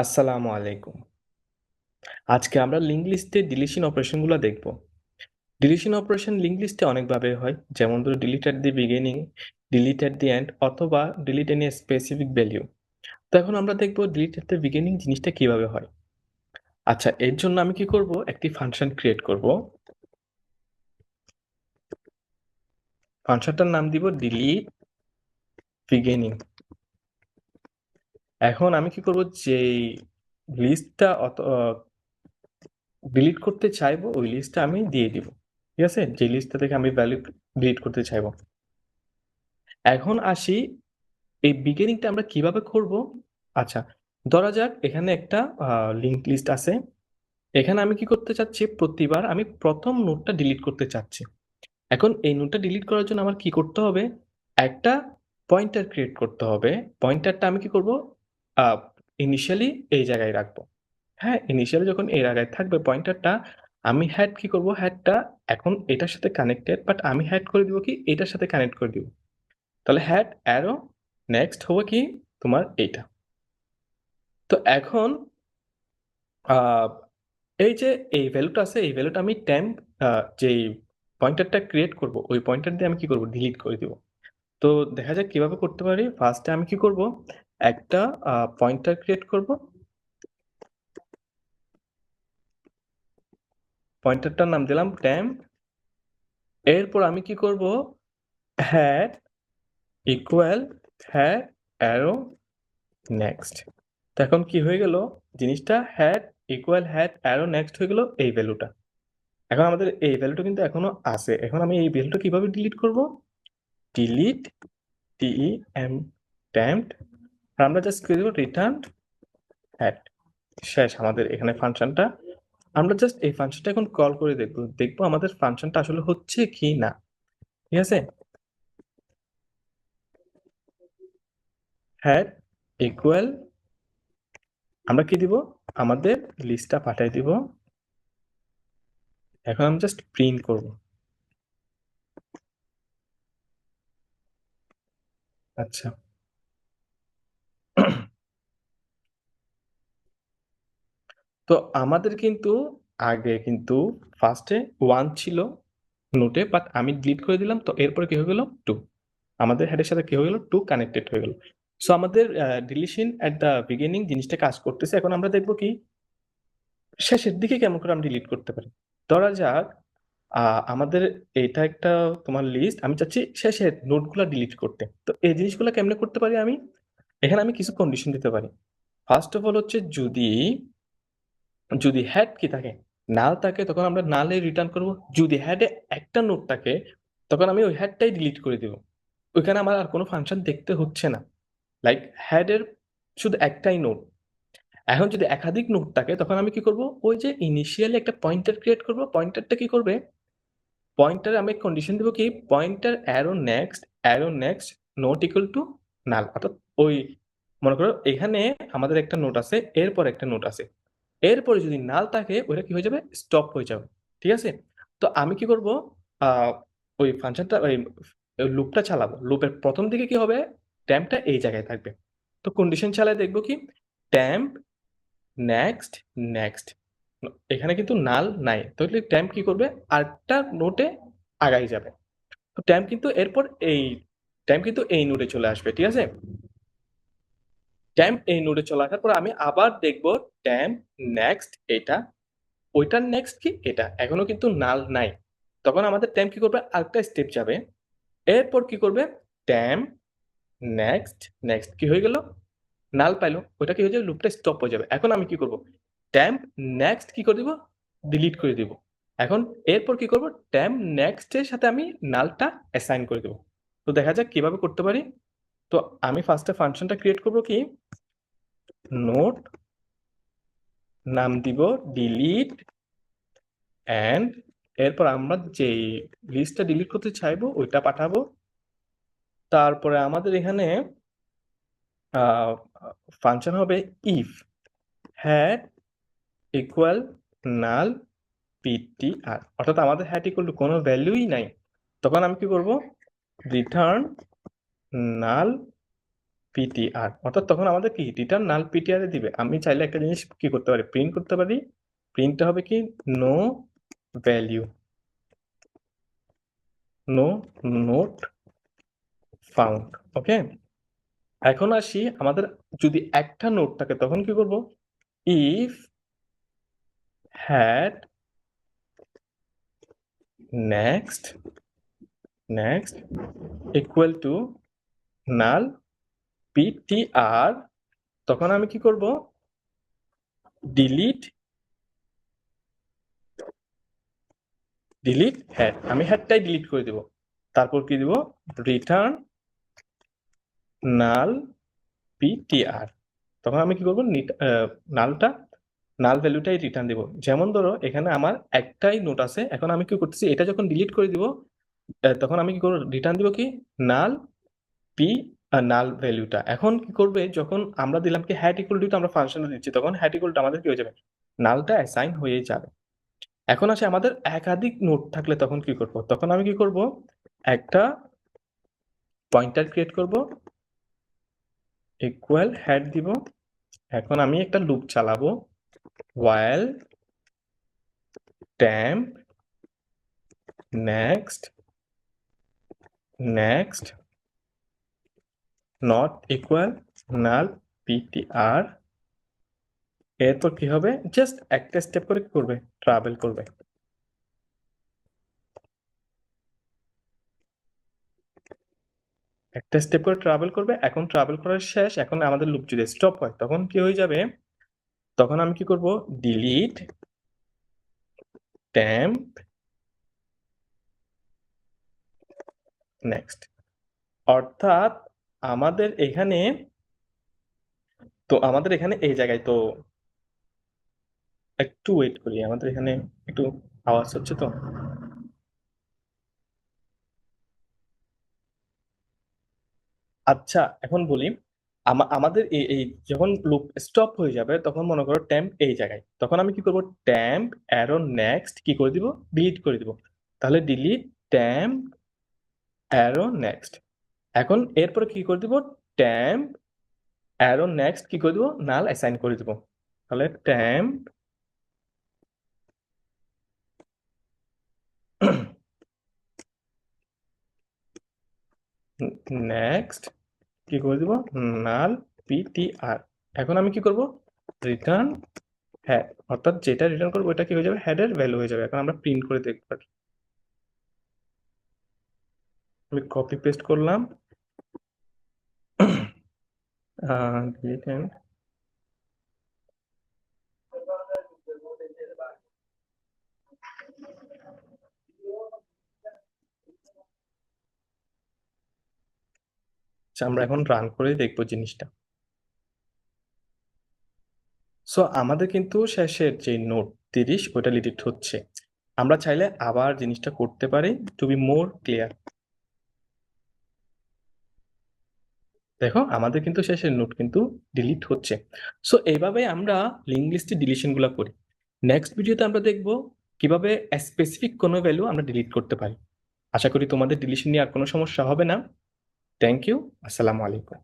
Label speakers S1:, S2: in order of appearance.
S1: আসসালামু আলাইকুম। আজকে আমরা লিঙ্ক লিস্টে ডিলিশন অপারেশনগুলো দেখব। ডিলিশন অপারেশন লিঙ্ক লিস্টে অনেকভাবে হয়। যেমন ধরো delete at the beginning, delete at the end অথবা ডিলিট এনি স্পেসিফিক ভ্যালু। তো এখন আমরা দেখব ডিলিট এট দি বিগিনিং জিনিসটা কিভাবে হয়। আচ্ছা, এর জন্য আমি কি করব? একটি ফাংশন ক্রিয়েট করব। ফাংশনটার নাম দিব ডিলিট বিগিনিং। এখন আমি কি করব? যেই লিস্টটা ডিলিট করতে চাইবো ওই লিস্টটা আমি দিয়ে দিব। ঠিক আছে? যে লিস্টটা থেকে আমি ভ্যালু ডিলিট করতে চাইবো। এখন আসি এই বিগিনিংটা আমরা কিভাবে করব? আচ্ছা, ধরা যাক এখানে একটা লিংক লিস্ট আছে। এখানে আমি কি করতে চাচ্ছি? প্রতিবার আমি প্রথম নোডটা ডিলিট করতে চাচ্ছি। এখন এই নোডটা ডিলিট করার জন্য আমার কি করতে হবে? একটা পয়েন্টার ক্রিয়েট করতে হবে। পয়েন্টারটা আমি কি করব? আ ইনিশিয়ালি এই জায়গায় রাখবো। হ্যাঁ, ইনিশিয়ালি যখন এই জায়গায় থাকবে পয়েন্টারটা, আমি হেড কি করব? হেডটা এখন এটার সাথে কানেক্টেড, বাট আমি হেড করে দিব কি? এটার সাথে কানেক্ট করে দিব। তাহলে হেড অ্যারো নেক্সট হবে কি তোমার এইটা। তো এখন আহ, এই যে এই ভ্যালুটা আছে এই ভ্যালুটা আমি টেম্প যেই পয়েন্টারটা ক্রিয়েট করব ওই পয়েন্টার দিয়ে আমি কি করব? ডিলিট করে দিব। তো দেখা যাক কিভাবে করতে পারি। ফার্স্টে আমি কি করব? একটা পয়েন্টার ক্রিয়েট করব। পয়েন্টারটার নাম দিলাম টেম্প। এরপর আমি কি করব? Had equal had arrow next. তো এখন কি হয়ে গেল? জিনিসটা had equal had arrow next হয়ে গেল এই ভ্যালুটা। এখন আমাদের এই ভ্যালুটা কিন্তু এখনো আছে। এখন আমি এই ভ্যালুটা কিভাবে ডিলিট করব? ডিলিট টিইএম টেম্পড, আর আমরা জাস্ট কি দেব? Return had. শেষ আমাদের এখানে ফাংশনটা। আমরা জাস্ট এই ফাংশনটা এখন কল করে দেখবো আমাদের ফাংশনটা আসলে হচ্ছে কি না। ঠিক আছে? হ্যাড ইকুয়াল, আমরা কি দিব? আমাদের লিস্টটা পাঠিয়ে দিব। এখন আমি জাস্ট প্রিন্ট করব। আচ্ছা, তো আমাদের কিন্তু আগে কিন্তু ফার্স্টে 1 ছিল নোটে, বাট আমি ডিলিট করে দিলাম। তো এরপরে কি হয়ে গেল? 2। আমাদের হেডের সাথে কি হয়ে গেল? 2 কানেক্টেড হয়ে গেল। সো আমাদের ডিলিশন এট দ্য বিগিনিং জিনিসটা কাজ করতেছে। এখন আমরা দেখব কি শেষের দিকে কেমন করে আমরা ডিলিট করতে পারি। ধরা যাক আমাদের এটা একটা তোমার লিস্ট, আমি চাচ্ছি শেষের নোটগুলো ডিলিট করতে। তো এই জিনিসগুলো কেমনে করতে পারি আমি? এখানে আমি কিছু কন্ডিশন দিতে পারি। ফার্স্ট অফ অল হচ্ছে যদি যদি হেড কি থাকে? নাল থাকে তখন আমরা নালে রিটার্ন করব। যদি হেডে একটা নোট থাকে তখন আমি ওই হেডটাই ডিলিট করে দিব। ওইখানে আমার আর কোনো ফাংশন দেখতে হচ্ছে না। লাইক হেডের শুধু একটাই নোট। এখন যদি একাধিক নোট থাকে তখন আমি কি করব? ওই যে ইনিশিয়ালি একটা পয়েন্টার ক্রিয়েট করব। পয়েন্টারটা কি করবে? পয়েন্টারে আমি কন্ডিশন দিব কি? Pointer arrow next not equal to নাল। অর্থাৎ ওই মনে করো এখানে আমাদের একটা নোট আছে, এরপর একটা নোট আছে। এরপরে যদি নাল থাকে ওইটা কি হয়ে যাবে? স্টপ হয়ে যাবে। ঠিক আছে? তো আমি কি করব? আহ, ওই ফাংশনটা ওই লুপটা চালাবো। লুপের প্রথম দিকে কি হবে? ট্যাম্পটা এই জায়গায় থাকবে। তো কন্ডিশন চালায় দেখবো কি? ট্যাম্প নেক্সট নেক্সট, এখানে কিন্তু নাল নাই, তাহলে ট্যাম্প কি করবে? আরেকটা নোটে আগাই যাবে। তো ট্যাম্প কিন্তু এরপর এই ট্যাম্প কিন্তু এই নোটে চলে আসবে। ঠিক আছে? ট্যাম্প এই নোটে চলে আসার পর আমি আবার দেখবো ট্যাম্প নেক্সট এটা, ওইটার নেক্সট কি এটা, এখনো কিন্তু নাল নাই। তখন আমাদের ট্যাম্প কি করবে? আরেকটা স্টেপ যাবে। এরপর কি করবে? ট্যাম্প নেক্সট নেক্সট কি হয়ে গেল? নাল পাইলো, ওইটা কি হয়ে যাবে? লুপটা স্টপ হয়ে যাবে। এখন আমি কি করব? ট্যাম্প নেক্সট কি করে দিব? ডিলিট করে দিব। এখন এরপর কি করব? ট্যাম্প নেক্সট এর সাথে আমি নালটা অ্যাসাইন করে দেব। তো দেখা যাক কিভাবে করতে পারি। তো আমি ফার্স্টে ফাংশনটা ক্রিয়েট করব কি? নোট, নাম দিব ডিলিট এন্ড, এরপর আমরা যেই লিস্টটা ডিলিট করতে চাইবো ওইটা পাঠাবো। তারপরে আমাদের এখানে ফাংশন হবে if had equal null PTR, অর্থাৎ আমাদের হ্যাড ইকুয়াল টু কোনো ভ্যালুই নাই। তখন আমি কি করব? রিটার্ন নাল পিটিআর, অর্থাৎ তখন আমাদের কি রিটার্ন নাল পিটিআর এ দিবে। আমি চাইলে একটা জিনিস কি করতে পারি, প্রিন্ট করতে পারি। প্রিন্টটা হবে কি no value, no note found. Okay, এখন আসি আমাদের যদি একটা নোট থাকে তখন কি করব, if had next next equal to null PTR, তখন আমি কি করব, ডিলিট ডিলিট হ্যাড, আমি হ্যাডটাই ডিলিট করে দেব। তারপর কি দিব, রিটার্ন নাল পিটিআর, তখন আমি কি করবো, নালটা নাল ভ্যালুটাই রিটার্ন দিব। যেমন ধরো এখানে আমার একটাই নোট আছে, এখন আমি কি করতেছি, এটা যখন ডিলিট করে দিব তখন আমি কি করবো, রিটার্ন দিব কি নাল পি নাল ভ্যালুটা। এখন কি করবে, যখন আমরা দিলাম কি হ্যাট ইকুয়াল টু, আমরা ফাংশনে দিচ্ছি, তখন হ্যাট ইকুয়াল টু আমাদের কি হয়ে যাবে, নালটা অ্যাসাইন হয়ে যাবে। এখন আসে আমাদের একাধিক নোট থাকলে তখন কি করব, তখন আমি কি করব, একটা পয়েন্টার ক্রিয়েট করব, ইকুয়াল হ্যাড দিব। এখন আমি একটা লুপ চালাবো, while temp next next not equal null ptr, এরপর কি হবে, জাস্ট একটা স্টেপ করে কি করবে, ট্রাভেল করবে। একটা স্টেপ করে ট্রাভেল করবে। এখন ট্রাভেল করার শেষ, এখন আমাদের লুপ যদি স্টপ হয় তখন কি হয়ে যাবে, তখন আমি কি করব, ডিলিট temp next, অর্থাৎ আমাদের এখানে, তো আমাদের এখানে এই জায়গায় তো একটু ওয়েট করি, আমাদের এখানে একটু আওয়াজ হচ্ছে তো। আচ্ছা এখন বলি, আমাদের এই যখন লুপ স্টপ হয়ে যাবে তখন মনে করো ট্যাম্প এই জায়গায়, তখন আমি কি করব, ট্যাম্প অ্যারো নেক্সট কি করে দিব, ডিলিট করে দিব। তাহলে ডিলিট ট্যাম্প অ্যারো নেক্সট। এখন এরপরে কি করে দিব, ট্যাম্প অ্যারো নেক্সট কি করে দিব, নাল অ্যাসাইন করে দিব। তাহলে ট্যাম্প নেক্সট কি করে দিব, নাল পিটিআর। এখন আমি কি করব, রিটার্ন হ্যাড, অর্থাৎ যেটা রিটার্ন করবো ওটা কি হয়ে যাবে, হেডের ভ্যালু হয়ে যাবে। এখন আমরা প্রিন্ট করে দেখতে পারি, আমি কপি পেস্ট করলাম, delete and আচ্ছা, আমরা এখন রান করে দেখবো জিনিসটা। সো আমাদের কিন্তু শেষের যে নোট 30 ওটা ডিলিট হচ্ছে। আমরা চাইলে আবার জিনিসটা করতে পারি টু বি মোর ক্লিয়ার। দেখো আমাদের কিন্তু শেষের নোট কিন্তু ডিলিট হচ্ছে। সো এইভাবে আমরা লিঙ্ক লিস্টে ডিলিশন গুলো করি। নেক্সট ভিডিওতে আমরা দেখব কিভাবে স্পেসিফিক কোনো ভ্যালু আমরা ডিলিট করতে পারি। আশা করি তোমাদের ডিলিশন নিয়ে আর কোনো সমস্যা হবে না। Thank you. আসসালামু আলাইকুম।